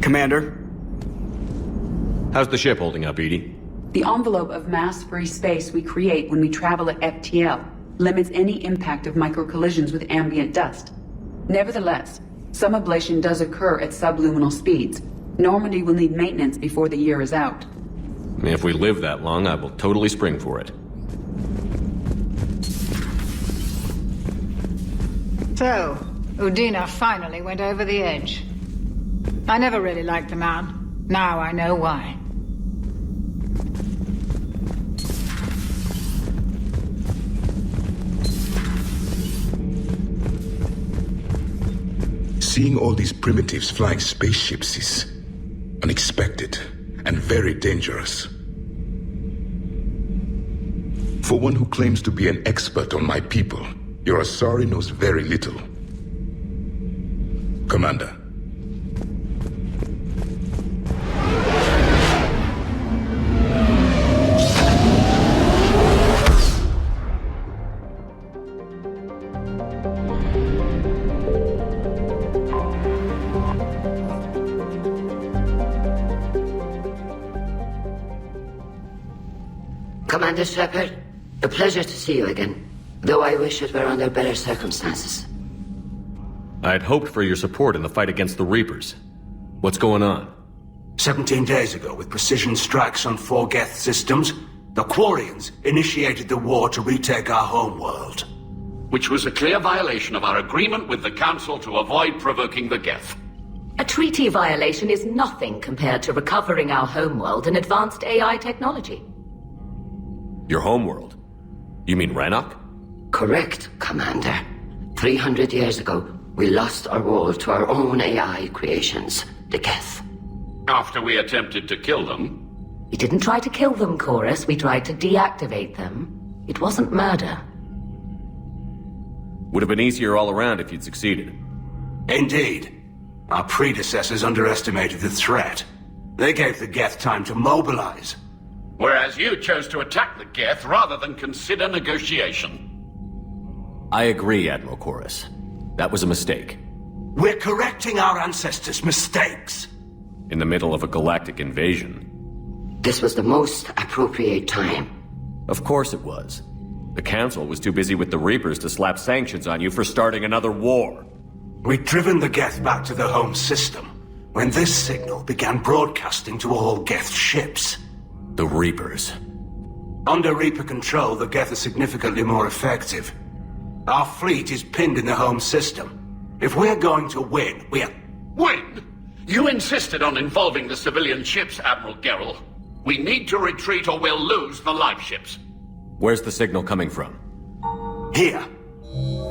Commander? How's the ship holding up, Edie? The envelope of mass-free space we create when we travel at FTL limits any impact of microcollisions with ambient dust. Nevertheless, some ablation does occur at subluminal speeds. Normandy will need maintenance before the year is out. If we live that long, I will totally spring for it. So, Udina finally went over the edge. I never really liked the man. Now I know why. Seeing all these primitives flying spaceships is unexpected and very dangerous. For one who claims to be an expert on my people, your Asari knows very little. Commander. Commander Shepard, a pleasure to see you again, though I wish it were under better circumstances. I had hoped for your support in the fight against the Reapers. What's going on? 17 days ago, with precision strikes on 4 Geth systems, the Quarians initiated the war to retake our homeworld. Which was a clear violation of our agreement with the Council to avoid provoking the Geth. A treaty violation is nothing compared to recovering our homeworld and advanced AI technology. Your homeworld? You mean Rannoch? Correct, Commander. 300 years ago, we lost our world to our own AI creations, the Geth. After we attempted to kill them? We didn't try to kill them, Chorus. We tried to deactivate them. It wasn't murder. Would have been easier all around if you'd succeeded. Indeed. Our predecessors underestimated the threat. They gave the Geth time to mobilize. Whereas you chose to attack the Geth rather than consider negotiation. I agree, Admiral Chorus. That was a mistake. We're correcting our ancestors' mistakes. In the middle of a galactic invasion. This was the most appropriate time. Of course it was. The Council was too busy with the Reapers to slap sanctions on you for starting another war. We'd driven the Geth back to the home system when this signal began broadcasting to all Geth ships. The Reapers. Under Reaper control, the Geth are significantly more effective. Our fleet is pinned in the home system. If we're going to win, Win? You insisted on involving the civilian ships, Admiral Gerrel. We need to retreat or we'll lose the live ships. Where's the signal coming from? Here.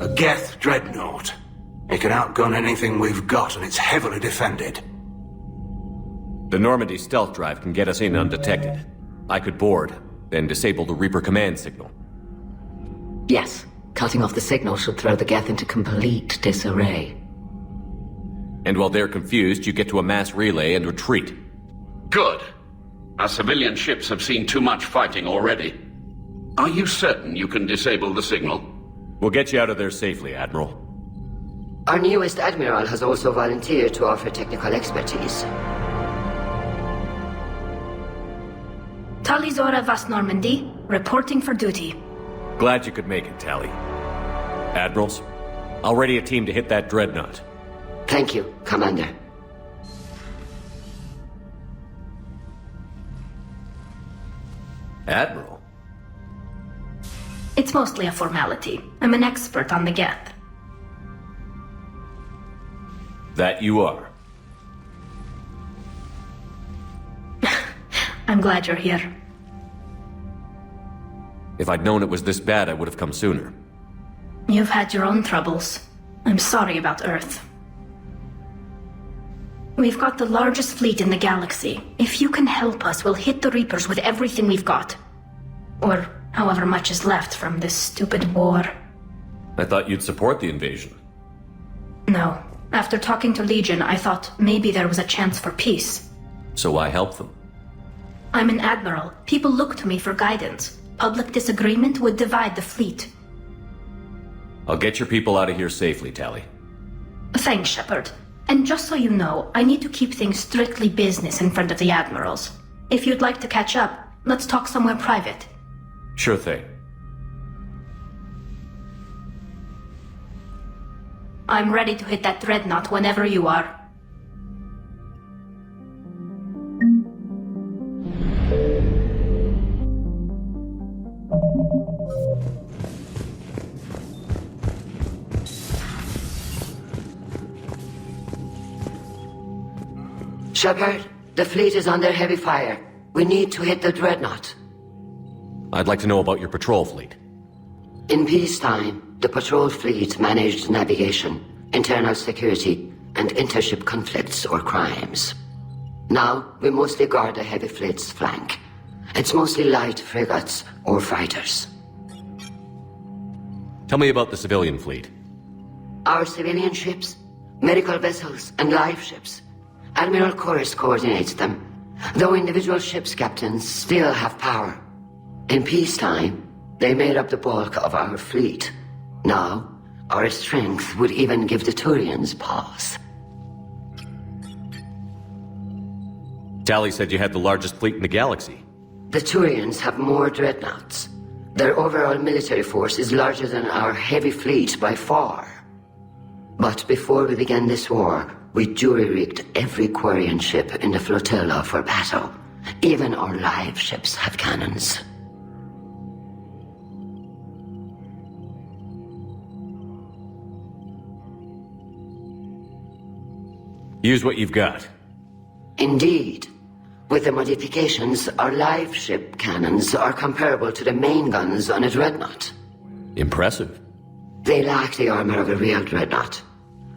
A Geth Dreadnought. It can outgun anything we've got, and it's heavily defended. The Normandy stealth drive can get us in undetected. I could board, then disable the Reaper command signal. Yes. Cutting off the signal should throw the Geth into complete disarray. And while they're confused, you get to a mass relay and retreat. Good. Our civilian ships have seen too much fighting already. Are you certain you can disable the signal? We'll get you out of there safely, Admiral. Our newest Admiral has also volunteered to offer technical expertise. Talizora Vas Normandy, reporting for duty. Glad you could make it, Tally. Admirals, I'll ready a team to hit that Dreadnought. Thank you, Commander. Admiral? It's mostly a formality. I'm an expert on the Geth. That you are. I'm glad you're here. If I'd known it was this bad, I would have come sooner. You've had your own troubles. I'm sorry about Earth. We've got the largest fleet in the galaxy. If you can help us, we'll hit the Reapers with everything we've got. Or however much is left from this stupid war. I thought you'd support the invasion. No. After talking to Legion, I thought maybe there was a chance for peace. So I helped them. I'm an admiral. People look to me for guidance. Public disagreement would divide the fleet. I'll get your people out of here safely, Tally. Thanks, Shepard. And just so you know, I need to keep things strictly business in front of the admirals. If you'd like to catch up, let's talk somewhere private. Sure thing. I'm ready to hit that Dreadnought whenever you are. Shepard, the fleet is under heavy fire. We need to hit the Dreadnought. I'd like to know about your patrol fleet. In peacetime, the patrol fleet managed navigation, internal security, and intership conflicts or crimes. Now, we mostly guard the heavy fleet's flank. It's mostly light frigates or fighters. Tell me about the civilian fleet. Our civilian ships, medical vessels, and life ships. Admiral Chorus coordinates them, though individual ships' captains still have power. In peacetime, they made up the bulk of our fleet. Now, our strength would even give the Turians pause. Tali said you had the largest fleet in the galaxy. The Turians have more dreadnoughts. Their overall military force is larger than our heavy fleet by far. But before we began this war, we jury-rigged every Quarian ship in the flotilla for battle. Even our live ships have cannons. Use what you've got. Indeed. With the modifications, our live ship cannons are comparable to the main guns on a dreadnought. Impressive. They lack the armor of a real dreadnought,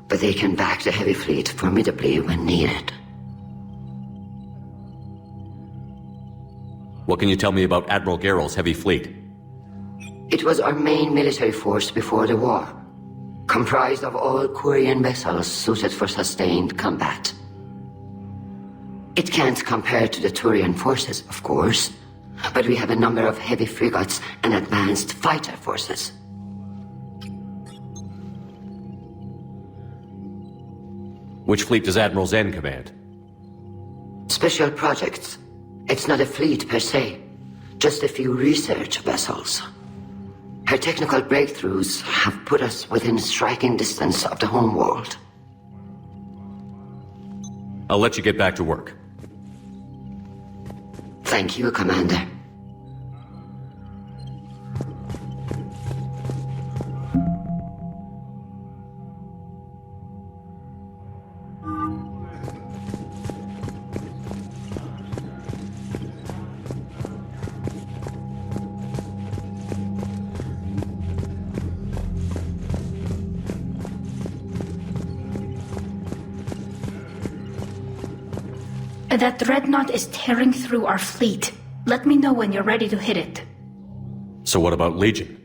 but they can back the heavy fleet formidably when needed. What can you tell me about Admiral Geral's heavy fleet? It was our main military force before the war, comprised of all Quarian vessels suited for sustained combat. It can't compare to the Turian forces, of course, but we have a number of heavy frigates and advanced fighter forces. Which fleet does Admiral Zen command? Special projects. It's not a fleet per se, just a few research vessels. Her technical breakthroughs have put us within striking distance of the homeworld. I'll let you get back to work. Thank you, Commander. That Dreadnought is tearing through our fleet. Let me know when you're ready to hit it. So what about Legion?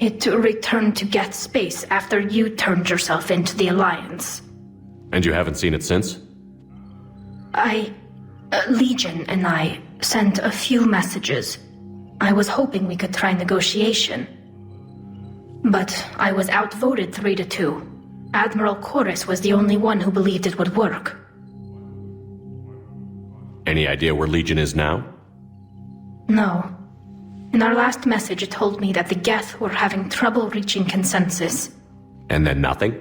It returned to Geth space after you turned yourself into the Alliance. And you haven't seen it since? Legion and I sent a few messages. I was hoping we could try negotiation. But I was outvoted 3-2. Admiral Chorus was the only one who believed it would work. Any idea where Legion is now? No. In our last message, it told me that the Geth were having trouble reaching consensus. And then nothing?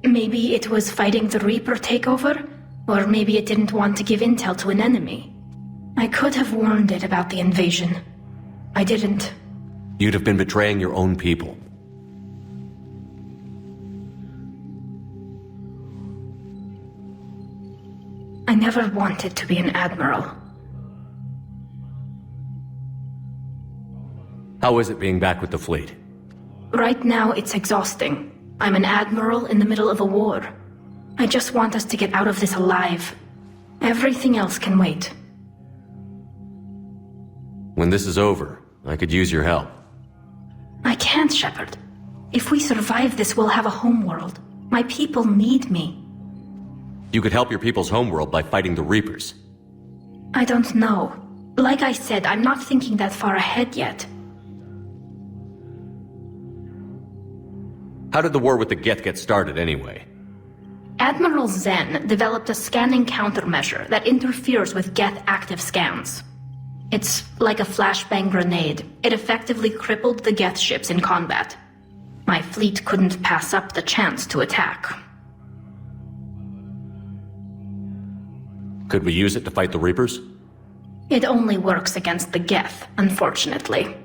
Maybe it was fighting the Reaper takeover, or maybe it didn't want to give intel to an enemy. I could have warned it about the invasion. I didn't. You'd have been betraying your own people. I never wanted to be an admiral. How is it being back with the fleet? Right now, it's exhausting. I'm an admiral in the middle of a war. I just want us to get out of this alive. Everything else can wait. When this is over, I could use your help. I can't, Shepard. If we survive this, we'll have a homeworld. My people need me. You could help your people's homeworld by fighting the Reapers. I don't know. Like I said, I'm not thinking that far ahead yet. How did the war with the Geth get started, anyway? Admiral Zen developed a scanning countermeasure that interferes with Geth active scans. It's like a flashbang grenade. It effectively crippled the Geth ships in combat. My fleet couldn't pass up the chance to attack. Could we use it to fight the Reapers? It only works against the Geth, unfortunately.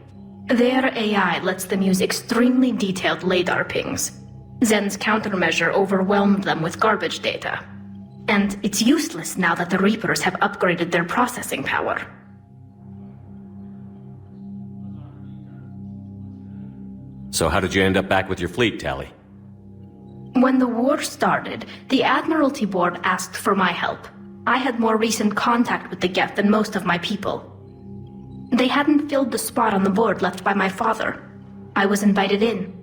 Their AI lets them use extremely detailed LADAR pings. Zen's countermeasure overwhelmed them with garbage data. And it's useless now that the Reapers have upgraded their processing power. So how did you end up back with your fleet, Tali? When the war started, the Admiralty Board asked for my help. I had more recent contact with the Geth than most of my people. They hadn't filled the spot on the board left by my father. I was invited in.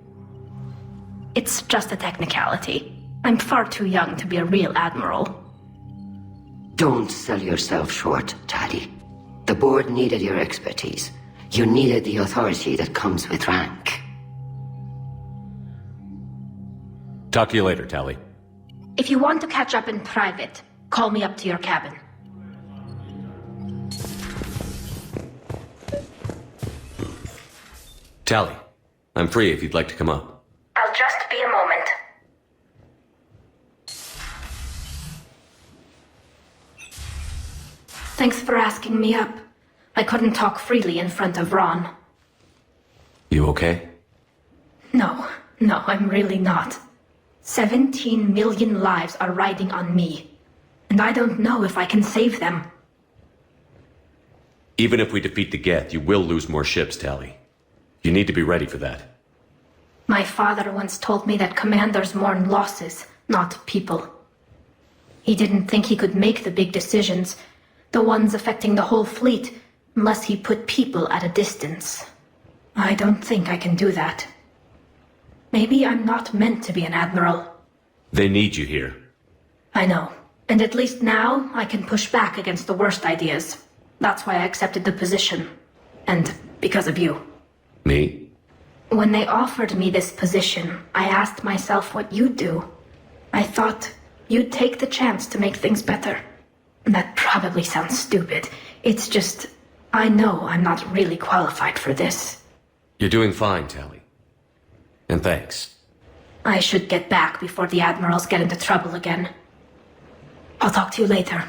It's just a technicality. I'm far too young to be a real admiral. Don't sell yourself short, Tali. The board needed your expertise. You needed the authority that comes with rank. Talk to you later, Tali. If you want to catch up in private, call me up to your cabin. Tali, I'm free if you'd like to come up. I'll just be a moment. Thanks for asking me up. I couldn't talk freely in front of Ron. You okay? No, I'm really not. 17 million lives are riding on me, and I don't know if I can save them. Even if we defeat the Geth, you will lose more ships, Tali. You need to be ready for that. My father once told me that commanders mourn losses, not people. He didn't think he could make the big decisions, the ones affecting the whole fleet, unless he put people at a distance. I don't think I can do that. Maybe I'm not meant to be an admiral. They need you here. I know. And at least now, I can push back against the worst ideas. That's why I accepted the position. And because of you. Me? When they offered me this position, I asked myself what you'd do. I thought you'd take the chance to make things better. That probably sounds stupid. It's just, I know I'm not really qualified for this. You're doing fine, Tali. And thanks. I should get back before the admirals get into trouble again. I'll talk to you later.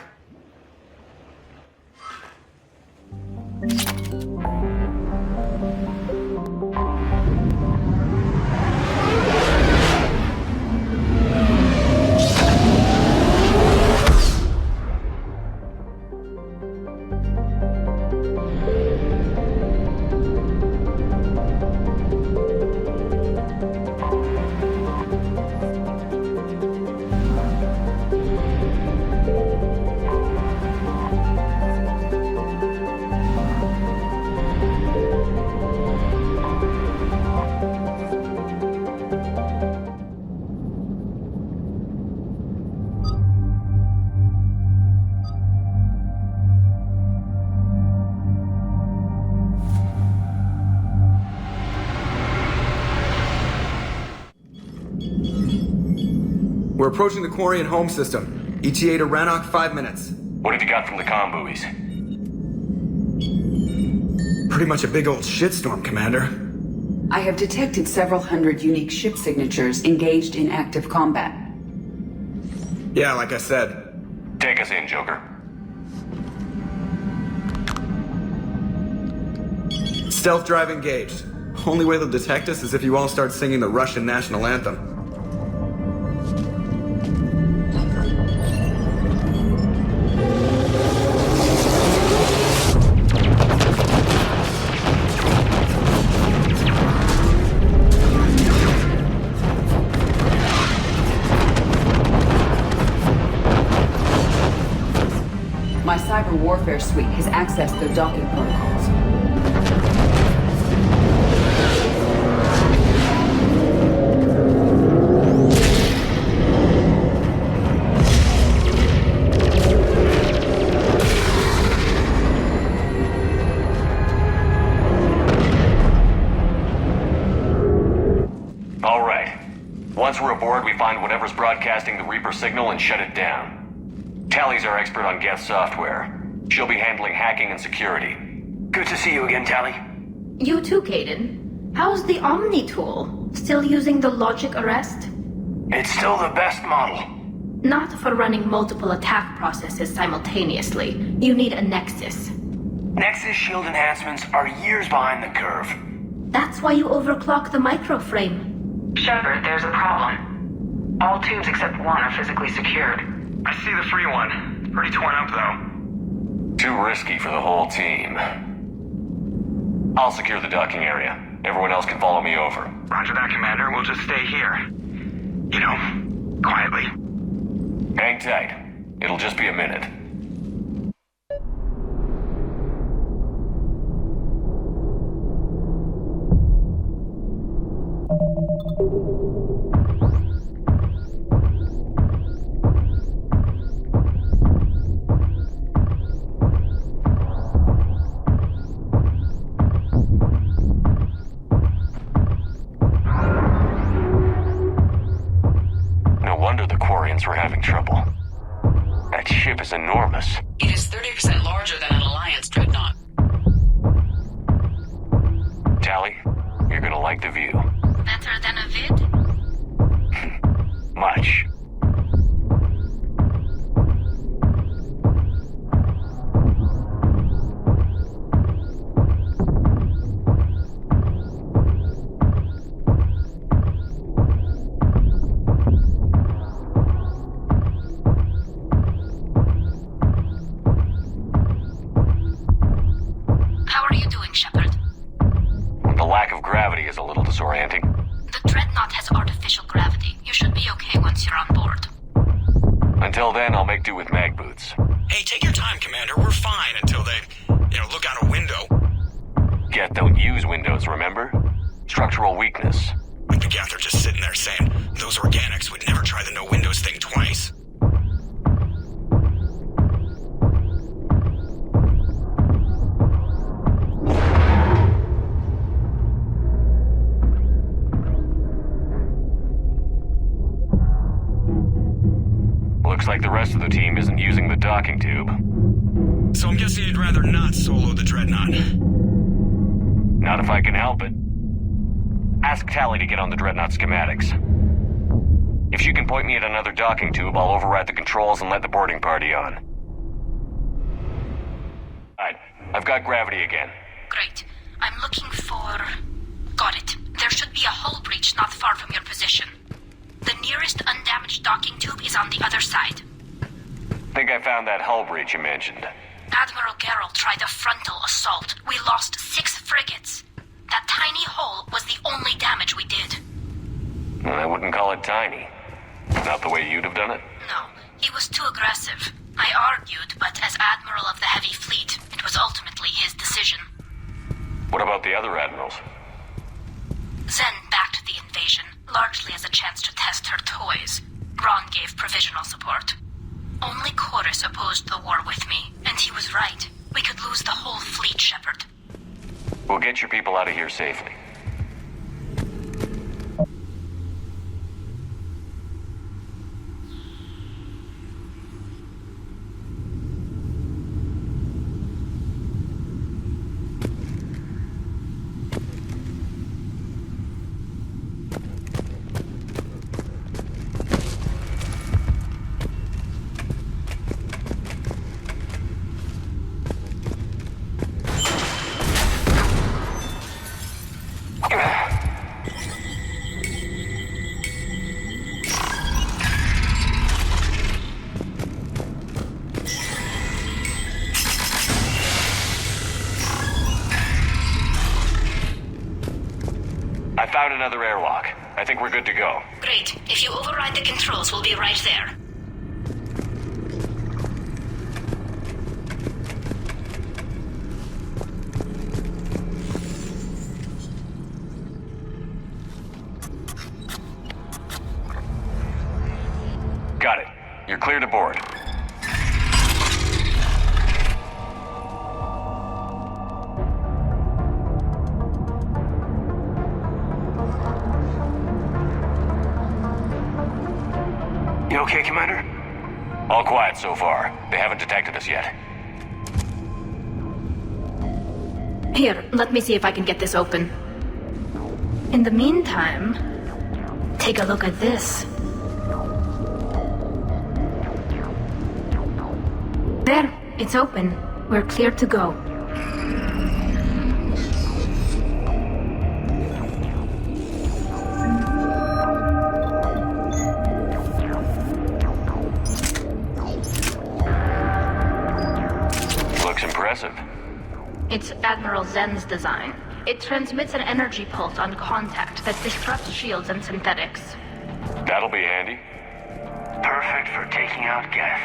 We're approaching the quarry and home system. ETA to Rannoch, 5 minutes. What have you got from the comm buoys? Pretty much a big old shitstorm, Commander. I have detected several hundred unique ship signatures engaged in active combat. Yeah, like I said. Take us in, Joker. Stealth drive engaged. Only way they'll detect us is if you all start singing the Russian national anthem. My cyber warfare suite has accessed their docking protocols. All right. Once we're aboard, we find whatever's broadcasting the Reaper signal and shut it down. Tally's our expert on Geth software. She'll be handling hacking and security. Good to see you again, Tally. You too, Caden. How's the Omni tool? Still using the logic arrest? It's still the best model. Not for running multiple attack processes simultaneously. You need a Nexus. Nexus shield enhancements are years behind the curve. That's why you overclock the microframe. Shepard, there's a problem. All tubes except one are physically secured. I see the free one. Pretty torn up, though. Too risky for the whole team. I'll secure the docking area. Everyone else can follow me over. Roger that, Commander. We'll just stay here. You know, quietly. Hang tight. It'll just be a minute. We're having trouble. That ship is enormous. It is 30% larger than an Alliance Dreadnought. Tally, you're gonna like the view. Better than a vid? Much. Disorienting. The Dreadnought has artificial gravity. You should be okay once you're on board. Until then, I'll make do with mag boots. Hey, take your time, Commander. We're fine until they, look out a window. Geth don't use windows, remember? Structural weakness. Like the Geth are just sitting there saying, those organics would never try the no windows thing twice. Looks like the rest of the team isn't using the docking tube. So I'm guessing you'd rather not solo the Dreadnought. Not if I can help it. Ask Tally to get on the Dreadnought schematics. If she can point me at another docking tube, I'll override the controls and let the boarding party on. Alright, I've got gravity again. Great. I'm looking for... Got it. There should be a hull breach not far from your position. The nearest undamaged docking tube is on the other side. Think I found that hull breach you mentioned. Admiral Geralt tried a frontal assault. We lost 6 frigates. That tiny hole was the only damage we did. I wouldn't call it tiny. Not the way you'd have done it? No, he was too aggressive. I argued, but as Admiral of the Heavy Fleet, it was ultimately his decision. What about the other admirals? Zen backed the invasion, largely as a chance to test her toys. Ron gave provisional support. Only Chorus opposed the war with me, and he was right. We could lose the whole fleet, Shepard. We'll get your people out of here safely. I found another airlock. I think we're good to go. Great. If you override the controls, we'll be right there. Got it. You're clear to board. You okay, Commander? All quiet so far. They haven't detected us yet. Here, let me see if I can get this open. In the meantime, take a look at this. There, it's open. We're clear to go. Looks impressive. It's Admiral Zen's design. It transmits an energy pulse on contact that disrupts shields and synthetics. That'll be handy. Perfect for taking out Geth.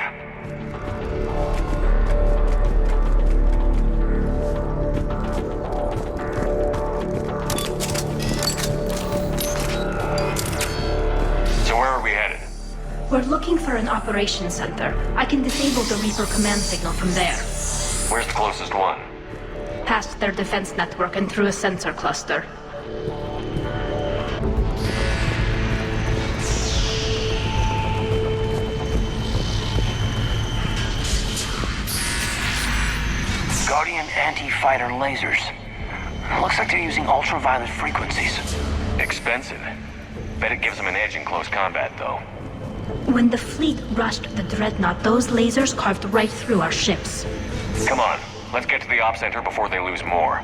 So where are we headed? We're looking for an operations center. I can disable the Reaper command signal from there. Where's the closest one? Past their defense network and through a sensor cluster. Guardian anti-fighter lasers. Looks like they're using ultraviolet frequencies. Expensive. Bet it gives them an edge in close combat, though. When the fleet rushed the Dreadnought, those lasers carved right through our ships. Come on, let's get to the op center before they lose more.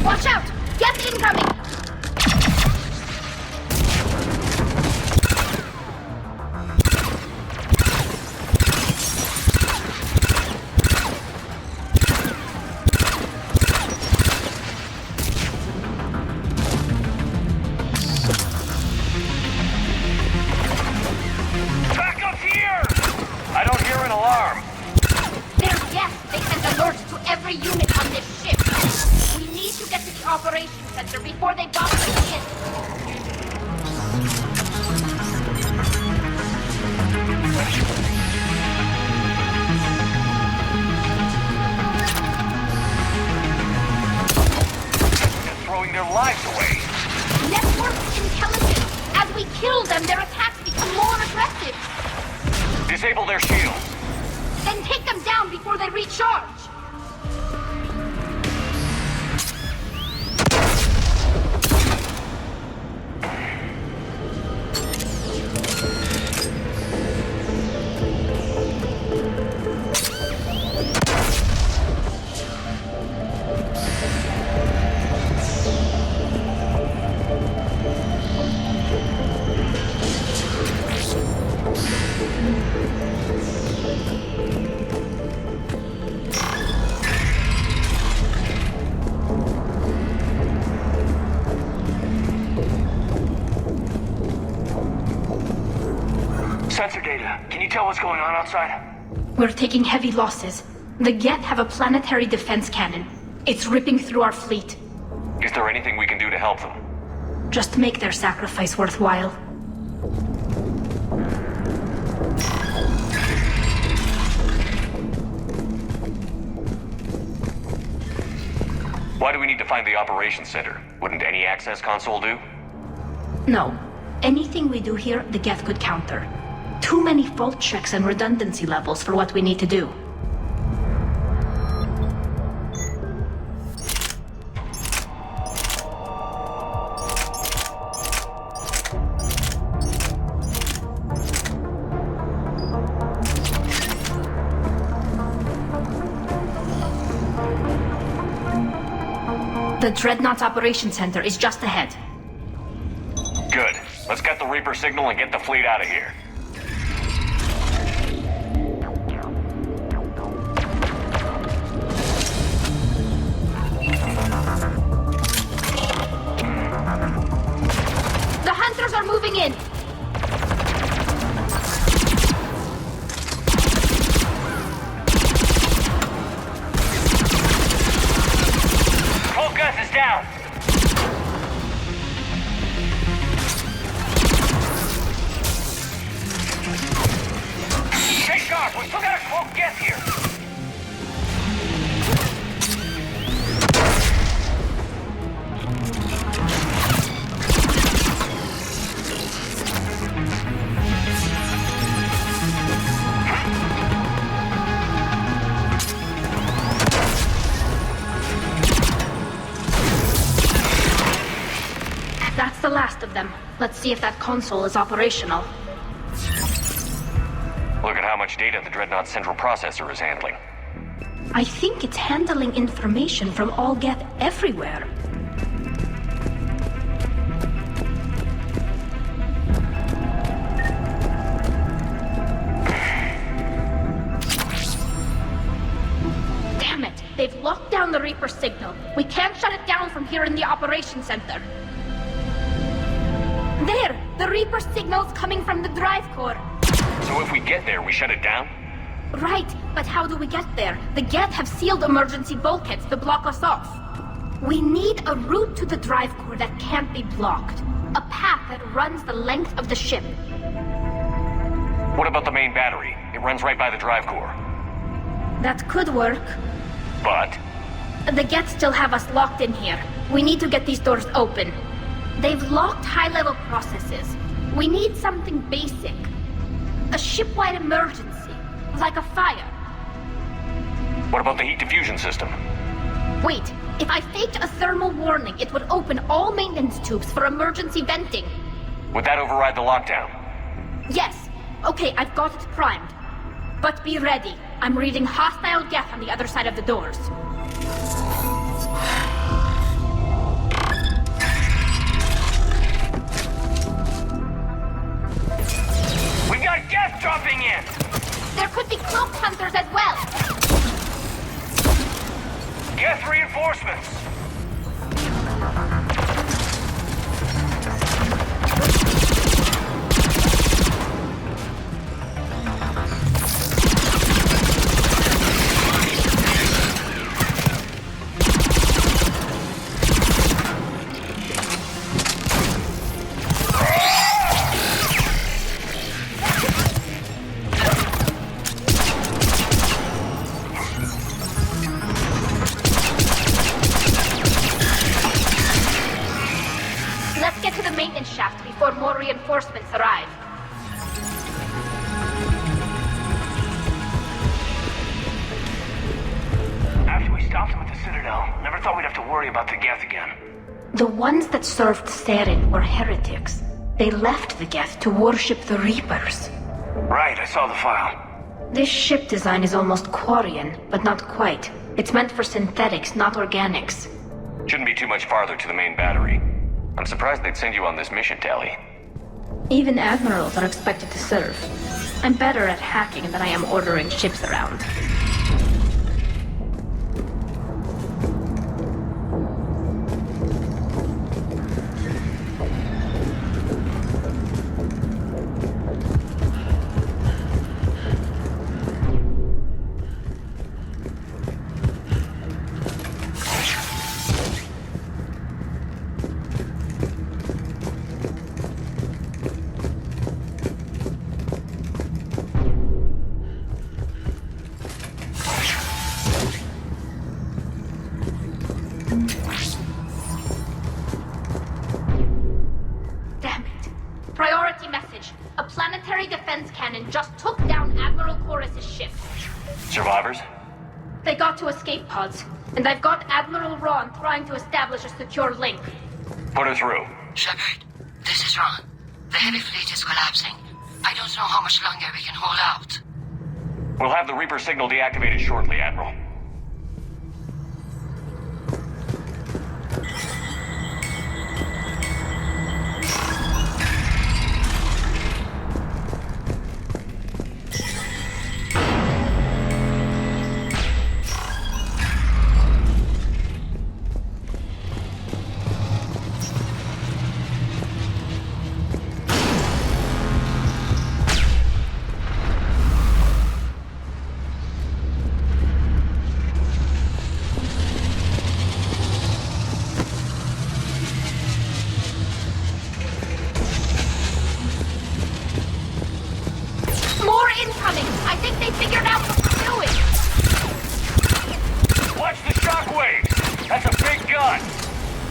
Watch out! Geth incoming! Backup's here! I don't hear an alarm. There's Geth! They sent alerts to every unit on this ship! We need to get to the operations center before they bomb the ship! They're throwing their lives away. Network intelligence! As we kill them, their attacks become more aggressive! Disable their shields. Then take them down before they recharge! Sensor data. Can you tell what's going on outside? We're taking heavy losses. The Geth have a planetary defense cannon. It's ripping through our fleet. Is there anything we can do to help them? Just make their sacrifice worthwhile. Why do we need to find the operations center? Wouldn't any access console do? No. Anything we do here, the Geth could counter. Too many fault checks and redundancy levels for what we need to do. The Dreadnought's operations center is just ahead. Good. Let's get the Reaper signal and get the fleet out of here. The hunters are moving in! Geth is down! That's the last of them. Let's see if that console is operational. Look at how much data the Dreadnought central processor is handling. I think it's handling information from all Geth everywhere. Damn it! They've locked down the Reaper signal. We can't shut it down from here in the operations center. There! The Reaper signal's coming from the drive core. So if we get there, we shut it down? Right, but how do we get there? The Geth have sealed emergency bulkheads to block us off. We need a route to the drive core that can't be blocked. A path that runs the length of the ship. What about the main battery? It runs right by the drive core. That could work. But? The Geth still have us locked in here. We need to get these doors open. They've locked high-level processes. We need something basic. A ship-wide emergency, like a fire. What about the heat diffusion system? Wait, if I faked a thermal warning, it would open all maintenance tubes for emergency venting. Would that override the lockdown? Yes. Okay, I've got it primed. But be ready. I'm reading hostile Geth on the other side of the doors. We got Geth dropping in! There could be cloaked hunters as well! Geth reinforcements! Let's get to the maintenance shaft before more reinforcements arrive. After we stopped them at the Citadel, never thought we'd have to worry about the Geth again. The ones that served Saren were heretics. They left the Geth to worship the Reapers. Right, I saw the file. This ship design is almost Quarian, but not quite. It's meant for synthetics, not organics. Shouldn't be too much farther to the main battery. I'm surprised they'd send you on this mission, Tali. Even admirals are expected to serve. I'm better at hacking than I am ordering ships around. Priority message. A planetary defense cannon just took down Admiral Chorus's ship. Survivors? They got to escape pods, and I've got Admiral Ron trying to establish a secure link. Put her through. Shepard, this is Ron. The heavy fleet is collapsing. I don't know how much longer we can hold out. We'll have the Reaper signal deactivated shortly, Admiral.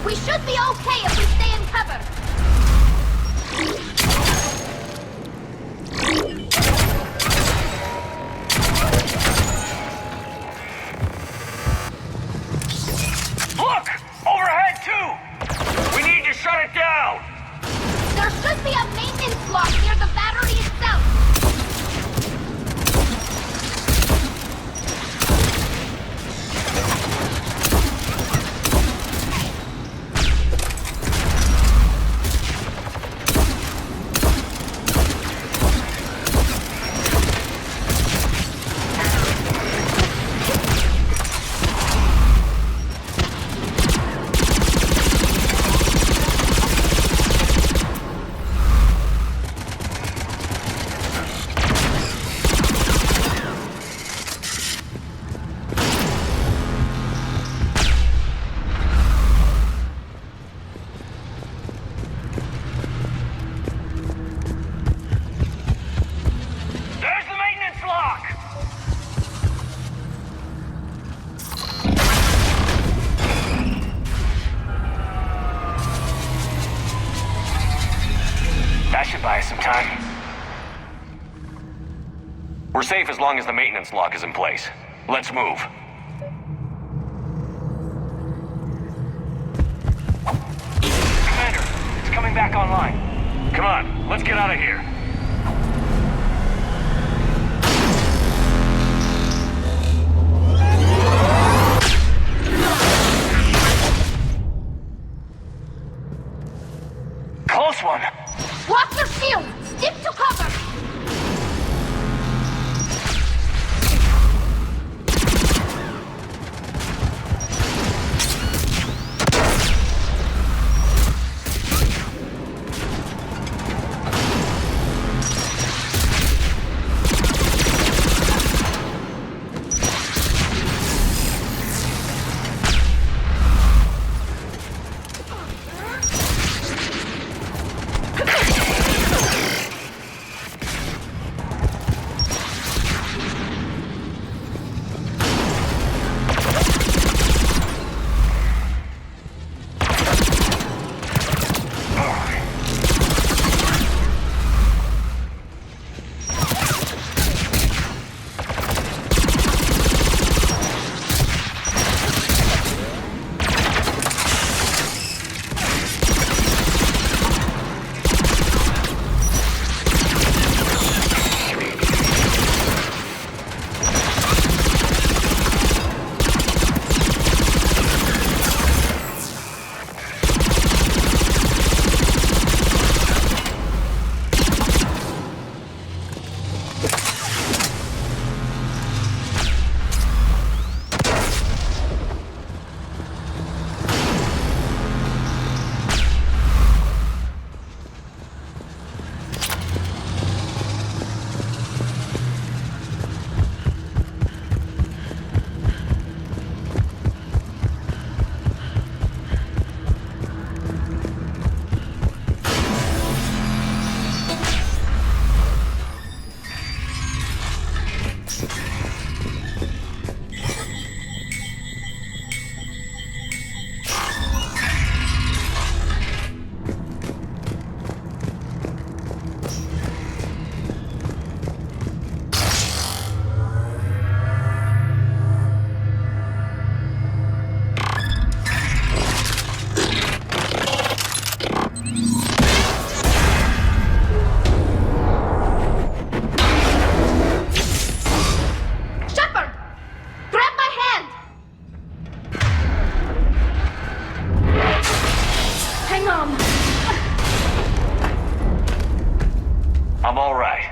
We should be okay if we stay in cover. Look! Overhead, too! We need to shut it down! be a maintenance lock near the battery itself! That should buy us some time. We're safe as long as the maintenance lock is in place. Let's move. Commander, it's coming back online. Come on, let's get out of here. Close one. Watch your shield! Stick to cover! I'm all right.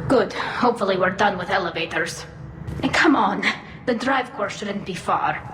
Good. Hopefully we're done with elevators. And come on, the drive core shouldn't be far.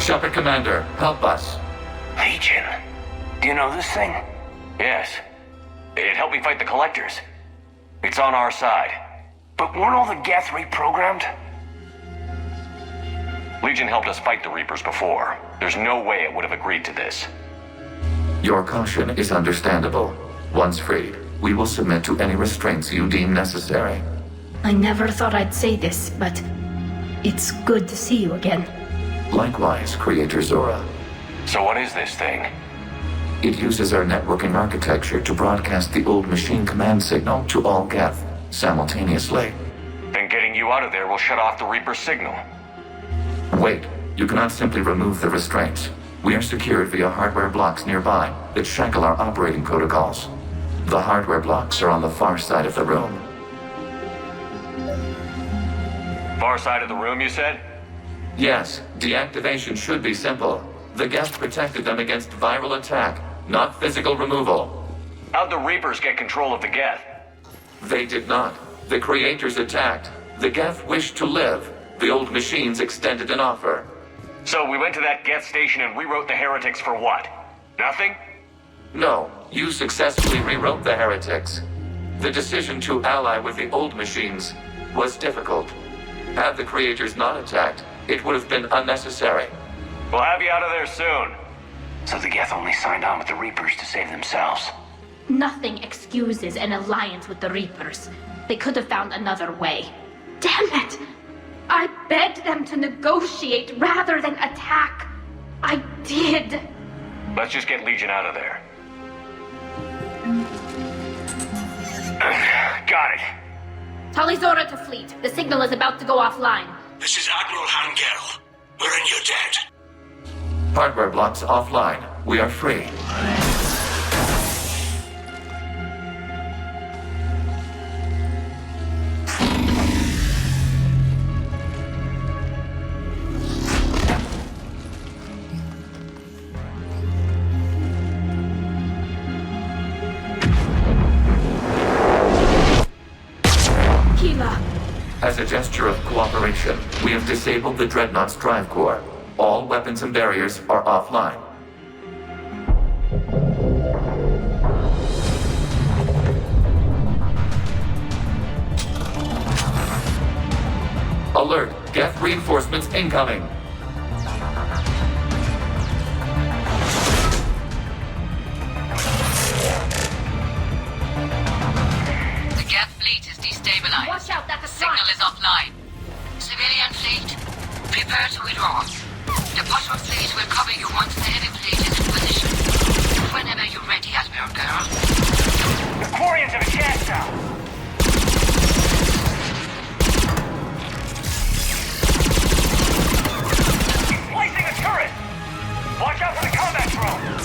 Shepard Commander, help us. Legion. Do you know this thing? Yes. It helped me fight the Collectors. It's on our side. But weren't all the Geth reprogrammed? Legion helped us fight the Reapers before. There's no way it would have agreed to this. Your caution is understandable. Once freed, we will submit to any restraints you deem necessary. I never thought I'd say this, but it's good to see you again. Likewise, Creator Zora. So what is this thing? It uses our networking architecture to broadcast the old machine command signal to all Geth simultaneously. Then getting you out of there will shut off the Reaper signal. Wait, you cannot simply remove the restraints. We are secured via hardware blocks nearby that shackle our operating protocols. The hardware blocks are on the far side of the room. Far side of the room, you said? Yes, deactivation should be simple. The Geth protected them against viral attack, not physical removal. How'd the Reapers get control of the Geth? They did not. The Creators attacked. The Geth wished to live. The old machines extended an offer. So we went to that Geth station and rewrote the heretics for what? Nothing? No, you successfully rewrote the heretics. The decision to ally with the old machines was difficult. Had the Creators not attacked, it would have been unnecessary. We'll have you out of there soon. So the Geth only signed on with the Reapers to save themselves. Nothing excuses an alliance with the Reapers. They could have found another way. Damn it! I begged them to negotiate rather than attack. I did. Let's just get Legion out of there. Got it. Talizora to fleet. The signal is about to go offline. This is Admiral Hangel. We're in your debt. Hardware blocks offline. We are free. As a gesture of cooperation, we have disabled the Dreadnought's drive core. All weapons and barriers are offline. Alert! Geth reinforcements incoming! The Geth fleet is destabilized. Watch out, that's a Signal is offline. Civilian fleet, prepare to withdraw. The bottom fleet will cover you once the heavy fleet is in position. Whenever you're ready, Admiral Girl. The Quarians have a chance now! Placing a turret! Watch out for the combat drone!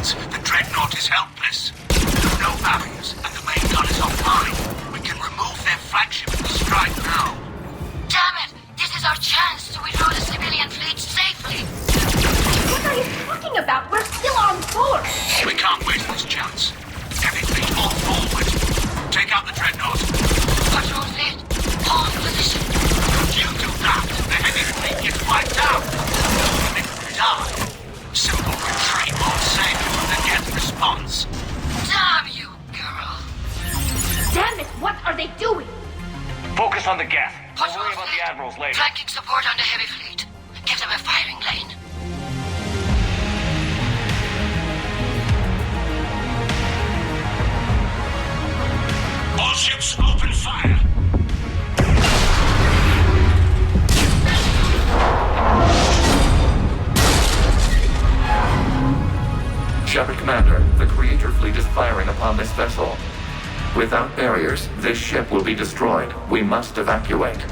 The Dreadnought is helpless. No barriers, and the main gun is offline. We can remove their flagship and strike now. Damn it! This is our chance to withdraw the civilian fleet safely. What are you talking about? We're still on board. We can't waste this chance. Heavy fleet all forward. Take out the Dreadnought. Patrol fleet, hold position. You do that, the heavy fleet gets wiped out. And if we die, simple retreat won't save you from the Geth response. Damn you, girl. Damn it, what are they doing? Focus on the Geth. We'll Patrol worry about fleet, the admirals later. flanking support on the heavy fleet. Give them a firing lane. All ships open fire. Shepard Commander, the Creator fleet is firing upon this vessel. Without barriers, this ship will be destroyed. We must evacuate.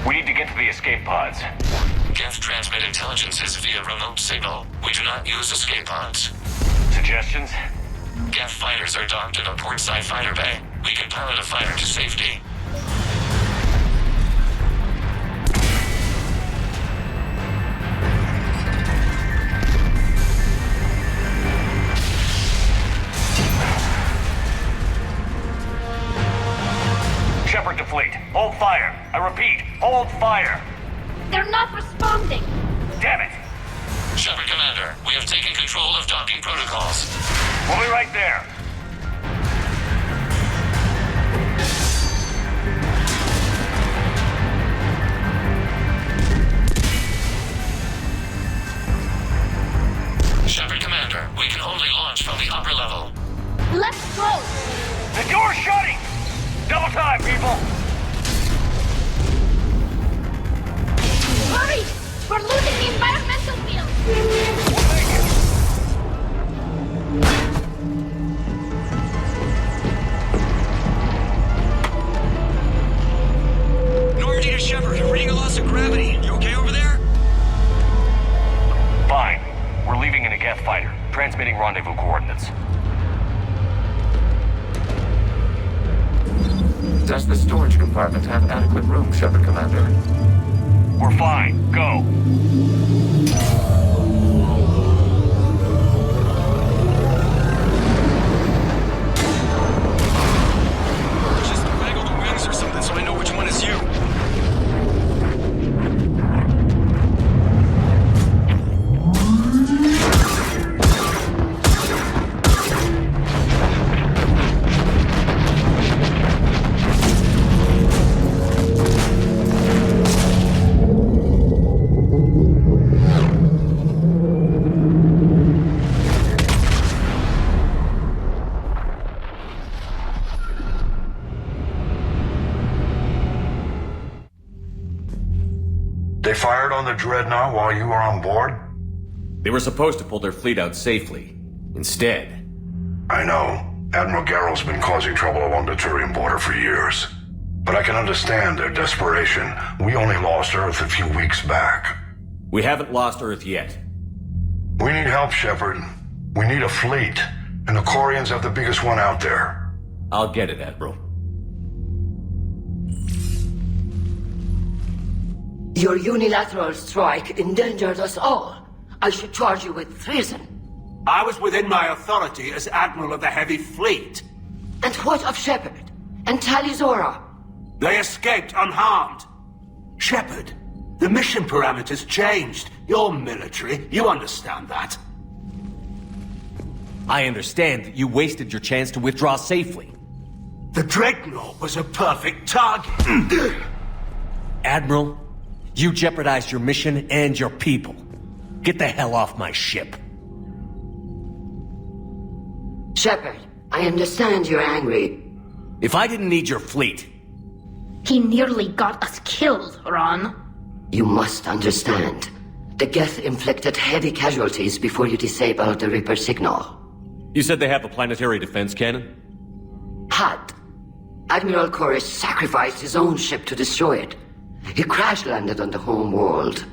We need to get to the escape pods. Get Geth transmit intelligences via remote signal. We do not use escape pods. Suggestions? Geth fighters are docked in a portside fighter bay. We can pilot a fighter to safety. Shepard to fleet. Hold fire. I repeat, hold fire. They're not responding. Damn it. Shepard Commander, we have taken control of docking protocols. We'll be right there. Shepard Commander, we can only launch from the upper level. Let's go. The door's shutting. Double time, people. Hurry! We're losing the environmental field. Normandy to Shepard, reading a loss of gravity. You okay over there? Fine. We're leaving in a Geth fighter. Transmitting rendezvous coordinates. Does the storage compartment have adequate room, Shepard Commander? We're fine. Go. Just waggle the wings or something so I know which one is you. They fired on the Dreadnought while you were on board? They were supposed to pull their fleet out safely. Instead... I know. Admiral Garrel's been causing trouble along the Turian border for years. But I can understand their desperation. We only lost Earth a few weeks back. We haven't lost Earth yet. We need help, Shepard. We need a fleet. And the Corians have the biggest one out there. I'll get it, Admiral. Your unilateral strike endangered us all. I should charge you with treason. I was within my authority as Admiral of the Heavy Fleet. And what of Shepard? And Talizora? They escaped unharmed. Shepard, the mission parameters changed. You're military. You understand that. I understand that you wasted your chance to withdraw safely. The Dreadnought was a perfect target. Admiral, you jeopardized your mission and your people. Get the hell off my ship. Shepard, I understand you're angry. If I didn't need your fleet... He nearly got us killed, Ron. You must understand. The Geth inflicted heavy casualties before you disabled the Reaper signal. You said they have a planetary defense cannon? Had. Admiral Chorus sacrificed his own ship to destroy it. He crash-landed on the home world.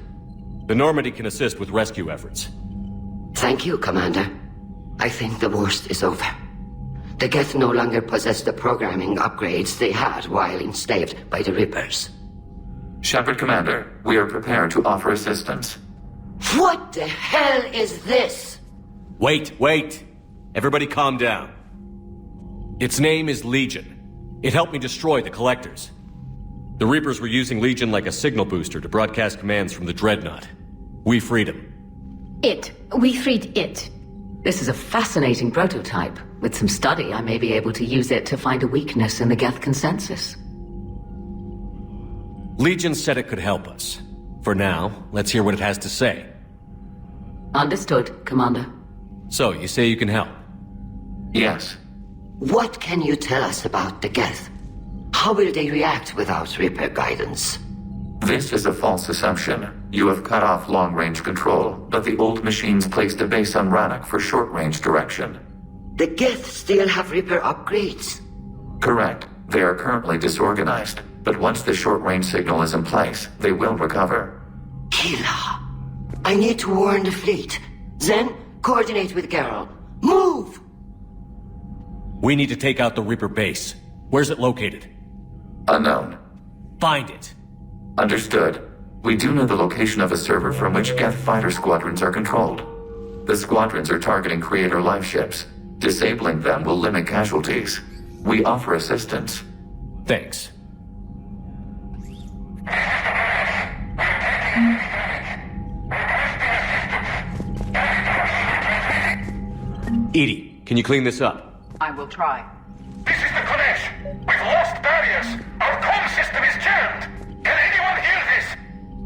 The Normandy can assist with rescue efforts. Thank you, Commander. I think the worst is over. The Geth no longer possess the programming upgrades they had while enslaved by the Reapers. Shepard Commander, we are prepared to offer assistance. What the hell is this? Wait. Everybody calm down. Its name is Legion. It helped me destroy the Collectors. The Reapers were using Legion like a signal booster to broadcast commands from the Dreadnought. We freed him. We freed it. This is a fascinating prototype. With some study, I may be able to use it to find a weakness in the Geth consensus. Legion said it could help us. For now, let's hear what it has to say. Understood, Commander. So, you say you can help? Yes. What can you tell us about the Geth? How will they react without Reaper guidance? This is a false assumption. You have cut off long-range control, but the old machines placed a base on Rannoch for short-range direction. The Geth still have Reaper upgrades? Correct. They are currently disorganized, but once the short-range signal is in place, they will recover. Kila. I need to warn the fleet. Then, coordinate with Geralt. Move! We need to take out the Reaper base. Where's it located? Unknown. Find it. Understood. We do know the location of a server from which Geth fighter squadrons are controlled. The squadrons are targeting Creator live ships. Disabling them will limit casualties. We offer assistance. Thanks. Edie, can you clean this up? I will try. This is the Kodesh. We've lost barriers. Our comm system is jammed. Can anyone hear this?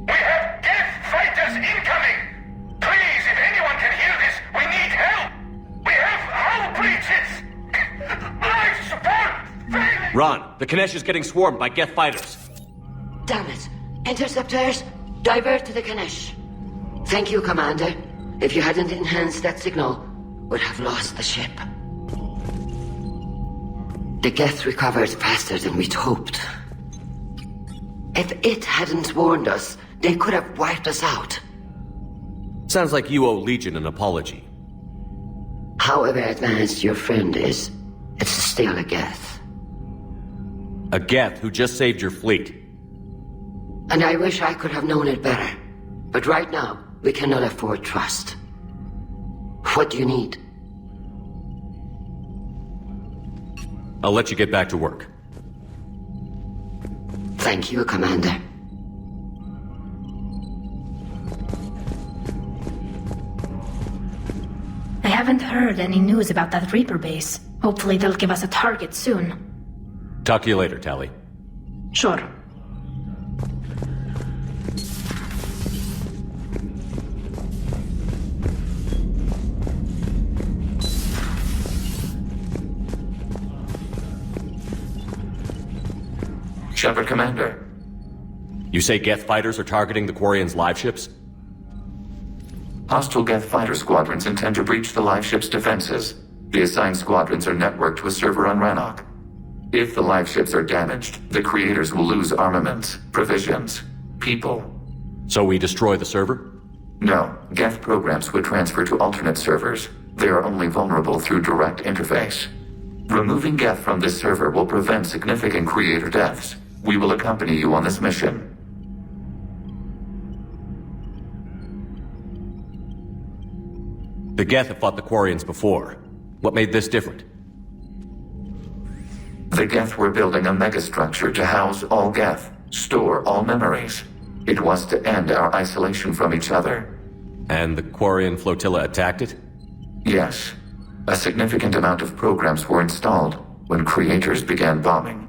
We have Geth fighters incoming. Please, if anyone can hear this, we need help. We have hull breaches. Life support failing. Ron, the Kanesh is getting swarmed by Geth fighters. Damn it. Interceptors, divert to the Ganesh. Thank you, Commander. If you hadn't enhanced that signal, would have lost the ship. The Geth recovered faster than we'd hoped. If it hadn't warned us, they could have wiped us out. Sounds like you owe Legion an apology. However advanced your friend is, it's still a Geth. A Geth who just saved your fleet. And I wish I could have known it better. But right now, we cannot afford trust. What do you need? I'll let you get back to work. Thank you, Commander. I haven't heard any news about that Reaper base. Hopefully they'll give us a target soon. Talk to you later, Tali. Sure. Shepard, Commander. You say Geth fighters are targeting the Quarians' live ships? Hostile Geth fighter squadrons intend to breach the live ship's defenses. The assigned squadrons are networked to a server on Rannoch. If the live ships are damaged, the creators will lose armaments, provisions, people. So we destroy the server? No, Geth programs would transfer to alternate servers. They are only vulnerable through direct interface. Removing Geth from this server will prevent significant creator deaths. We will accompany you on this mission. The Geth have fought the Quarians before. What made this different? The Geth were building a megastructure to house all Geth, store all memories. It was to end our isolation from each other. And the Quarian flotilla attacked it? Yes. A significant amount of programs were installed when creators began bombing.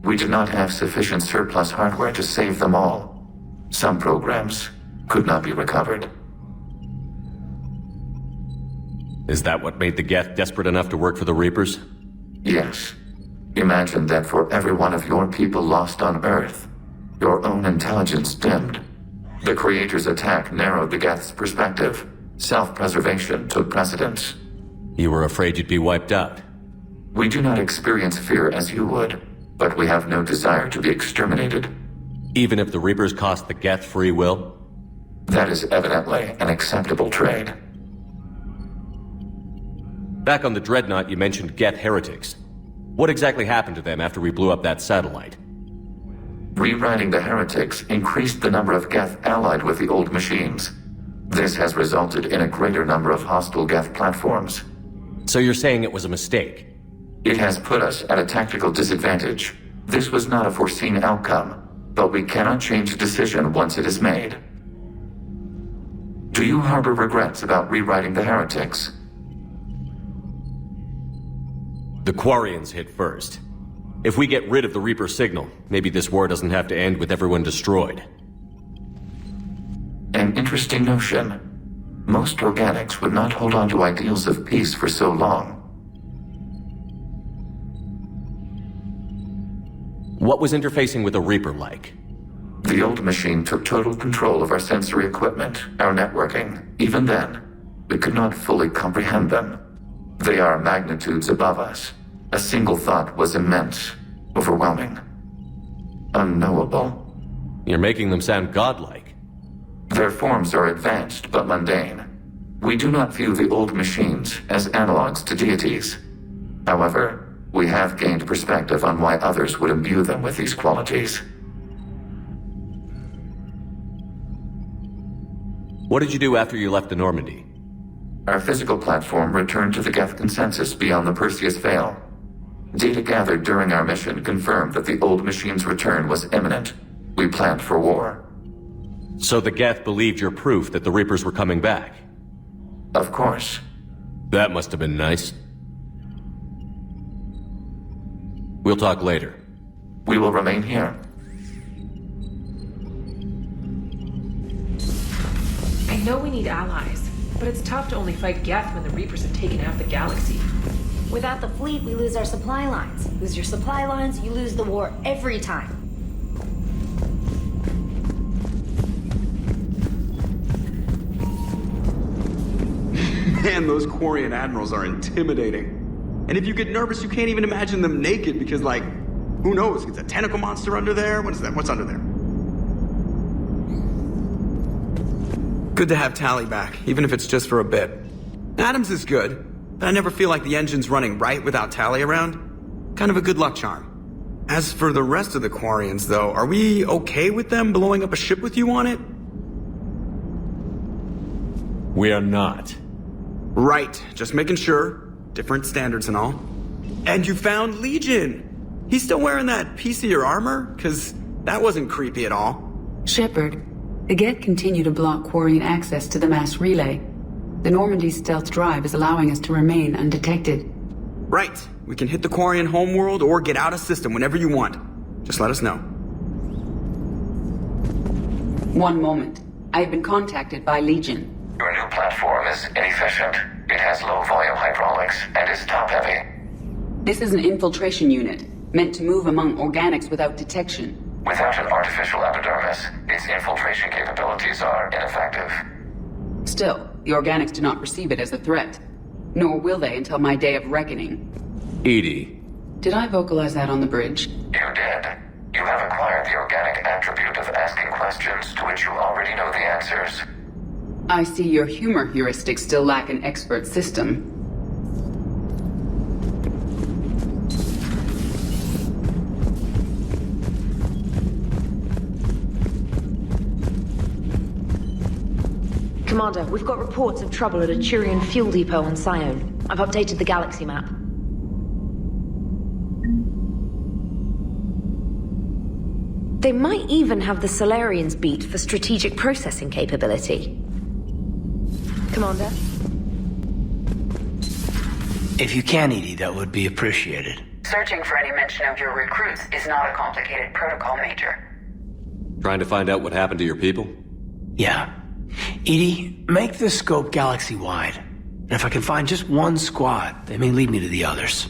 We did not have sufficient surplus hardware to save them all. Some programs could not be recovered. Is that what made the Geth desperate enough to work for the Reapers? Yes. Imagine that for every one of your people lost on Earth, your own intelligence dimmed. The Creator's attack narrowed the Geth's perspective. Self-preservation took precedence. You were afraid you'd be wiped out. We do not experience fear as you would, but we have no desire to be exterminated. Even if the Reapers cost the Geth free will? That is evidently an acceptable trade. Back on the Dreadnought, you mentioned Geth heretics. What exactly happened to them after we blew up that satellite? Rewriting the heretics increased the number of Geth allied with the old machines. This has resulted in a greater number of hostile Geth platforms. So you're saying it was a mistake? It has put us at a tactical disadvantage. This was not a foreseen outcome, but we cannot change a decision once it is made. Do you harbor regrets about rewriting the heretics? The Quarians hit first. If we get rid of the Reaper signal, maybe this war doesn't have to end with everyone destroyed. An interesting notion. Most organics would not hold on to ideals of peace for so long. What was interfacing with a Reaper like? The old machine took total control of our sensory equipment, our networking. Even then, we could not fully comprehend them. They are magnitudes above us. A single thought was immense, overwhelming, unknowable. You're making them sound godlike. Their forms are advanced but mundane. We do not view the old machines as analogs to deities. However, we have gained perspective on why others would imbue them with these qualities. What did you do after you left the Normandy? Our physical platform returned to the Geth consensus beyond the Perseus Veil. Data gathered during our mission confirmed that the old machine's return was imminent. We planned for war. So the Geth believed your proof that the Reapers were coming back? Of course. That must have been nice. We'll talk later. We will remain here. I know we need allies, but it's tough to only fight Geth when the Reapers have taken out the galaxy. Without the fleet, we lose our supply lines. Lose your supply lines, you lose the war every time. Man, those Quarian admirals are intimidating. And if you get nervous, you can't even imagine them naked because, like, who knows? It's a tentacle monster under there? What is that? What's under there? Good to have Tally back, even if it's just for a bit. Adams is good, but I never feel like the engine's running right without Tally around. Kind of a good luck charm. As for the rest of the Quarians, though, are we okay with them blowing up a ship with you on it? We are not. Right, just making sure. Different standards and all. And you found Legion! He's still wearing that piece of your armor? Cause that wasn't creepy at all. Shepard, the Geth continue to block Quarian access to the mass relay. The Normandy's stealth drive is allowing us to remain undetected. Right. We can hit the Quarian homeworld or get out of system whenever you want. Just let us know. One moment. I've been contacted by Legion. Your new platform is inefficient. It has low-volume hydraulics and is top-heavy. This is an infiltration unit, meant to move among organics without detection. Without an artificial epidermis, its infiltration capabilities are ineffective. Still, the organics do not perceive it as a threat. Nor will they until my day of reckoning. Edie. Did I vocalize that on the bridge? You did. You have acquired the organic attribute of asking questions to which you already know the answers. I see your humor heuristics still lack an expert system. Commander, we've got reports of trouble at a Turian fuel depot on Sion. I've updated the galaxy map. They might even have the Solarians beat for strategic processing capability. Commander? If you can, Edie, that would be appreciated. Searching for any mention of your recruits is not a complicated protocol, Major. Trying to find out what happened to your people? Yeah. Edie, make the scope galaxy-wide. And if I can find just one squad, they may lead me to the others.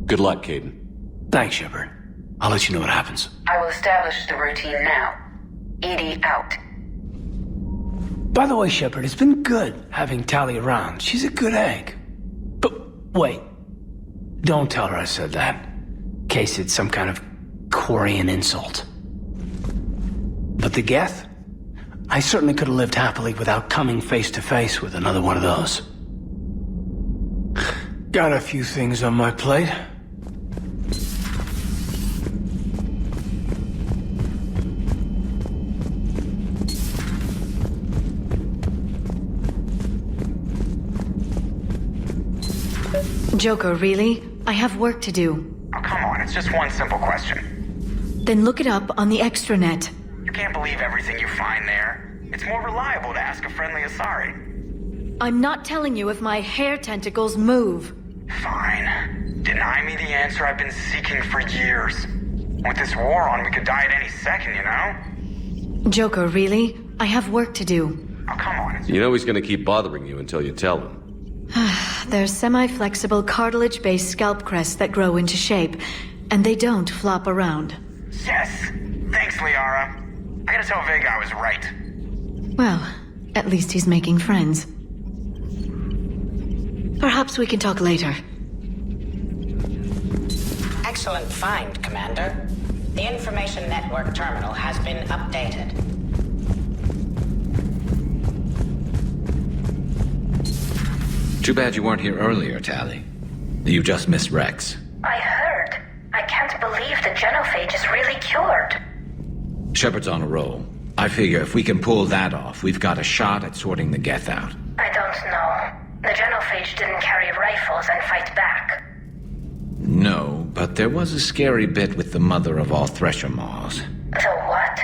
Good luck, Caden. Thanks, Shepard. I'll let you know what happens. I will establish the routine now. Edie out. By the way, Shepard, it's been good having Tally around. She's a good egg. But wait. Don't tell her I said that. In case it's some kind of Quarian insult. But the Geth? I certainly could have lived happily without coming face to face with another one of those. Got a few things on my plate. Joker, really? I have work to do. Oh, come on, it's just one simple question. Then look it up on the extranet. You can't believe everything you find there. It's more reliable to ask a friendly Asari. I'm not telling you if my hair tentacles move. Fine. Deny me the answer I've been seeking for years. With this war on, we could die at any second, you know? Joker, really? I have work to do. Oh, come on. You know he's gonna keep bothering you until you tell him. They're semi-flexible cartilage-based scalp crests that grow into shape, and they don't flop around. Yes! Thanks, Liara. I gotta tell Vega I was right. Well, at least he's making friends. Perhaps we can talk later. Excellent find, Commander. The information network terminal has been updated. Too bad you weren't here earlier, Tali. You just missed Rex. I heard. I can't believe the genophage is really cured. Shepard's on a roll. I figure if we can pull that off, we've got a shot at sorting the Geth out. I don't know. The genophage didn't carry rifles and fight back. No, but there was a scary bit with the mother of all Thresher Maws. The what?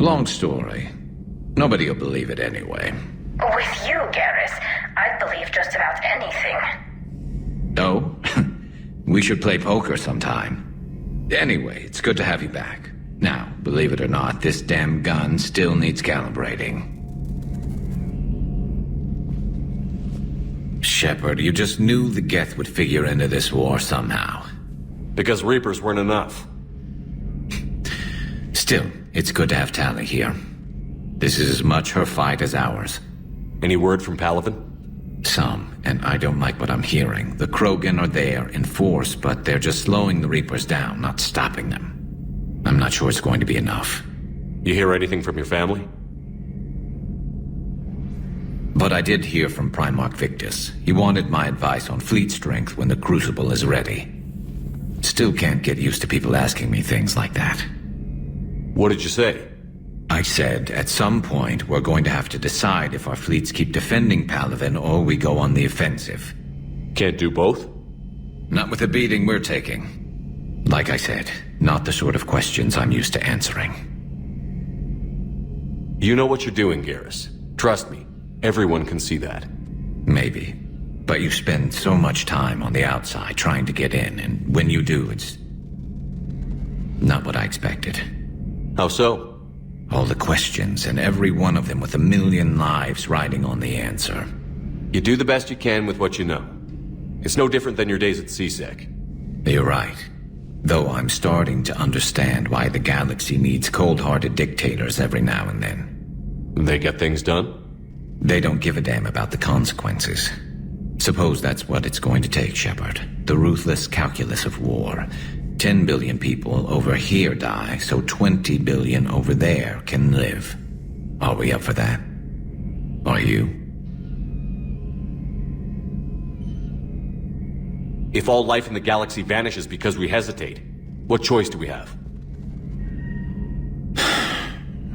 Long story. Nobody will believe it anyway. With you, Garrus, I'd believe just about anything. Oh? We should play poker sometime. Anyway, it's good to have you back. Now, believe it or not, this damn gun still needs calibrating. Shepard, you just knew the Geth would figure into this war somehow. Because Reapers weren't enough. Still, it's good to have Tali here. This is as much her fight as ours. Any word from Palaven? Some, and I don't like what I'm hearing. The Krogan are there in force, but they're just slowing the Reapers down, not stopping them. I'm not sure it's going to be enough. You hear anything from your family? But I did hear from Primarch Victus. He wanted my advice on fleet strength when the Crucible is ready. Still can't get used to people asking me things like that. What did you say? I said, at some point, we're going to have to decide if our fleets keep defending Palaven or we go on the offensive. Can't do both? Not with the beating we're taking. Like I said, not the sort of questions I'm used to answering. You know what you're doing, Garrus. Trust me, everyone can see that. Maybe. But you spend so much time on the outside trying to get in, and when you do, it's not what I expected. How so? All the questions, and every one of them with 1,000,000 lives riding on the answer. You do the best you can with what you know. It's no different than your days at CSEC. You're right. Though I'm starting to understand why the galaxy needs cold-hearted dictators every now and then. They get things done? They don't give a damn about the consequences. Suppose that's what it's going to take, Shepard. The ruthless calculus of war. 10 billion people over here die, so 20 billion over there can live. Are we up for that? Are you? If all life in the galaxy vanishes because we hesitate, what choice do we have?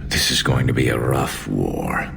This is going to be a rough war.